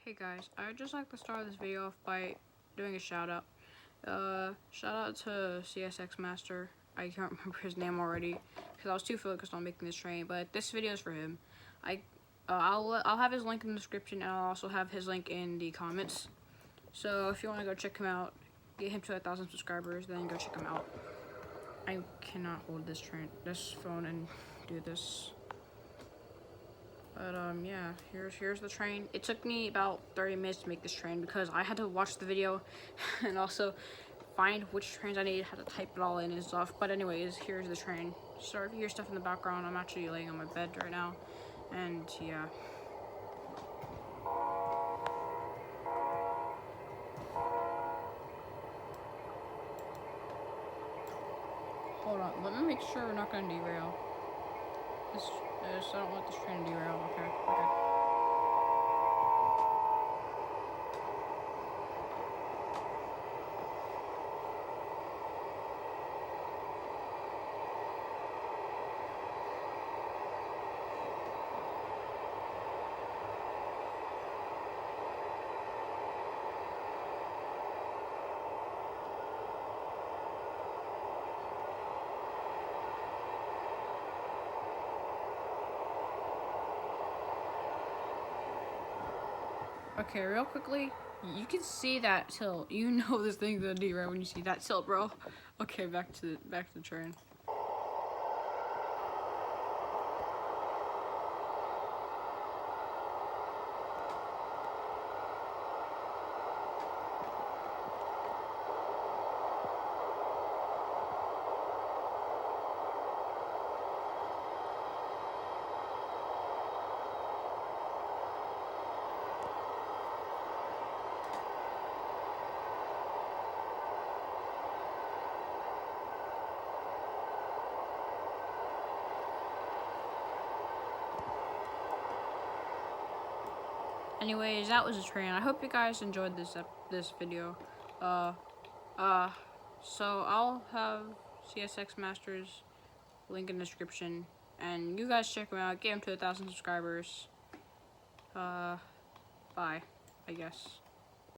Hey guys, I'd just like to start this video off by doing a shout out. Shout out to CSX Master. I can't remember his name already because I was too focused on making this train, but this video is for him. I'll have his link in the description, and I'll also have his link in the comments. So if you want to go check him out, get him to 1,000 subscribers, then go check him out. I cannot hold this phone and do this. But yeah, here's the train. It took me about 30 minutes to make this train because I had to watch the video and also find which trains I needed, how to type it all in and stuff. But anyways, here's the train. Sorry if you hear stuff in the background. I'm actually laying on my bed right now, and yeah. Hold on, let me make sure we're not gonna derail. I don't want this train to derail. Okay. Okay, real quickly, you can see that tilt. You know this thing's gonna derail when you see that tilt, bro. Okay, back to the train. Anyways, that was a train. I hope you guys enjoyed this video. So I'll have CSX Masters link in the description, and you guys check him out. Get him to 1,000 subscribers. Bye, I guess.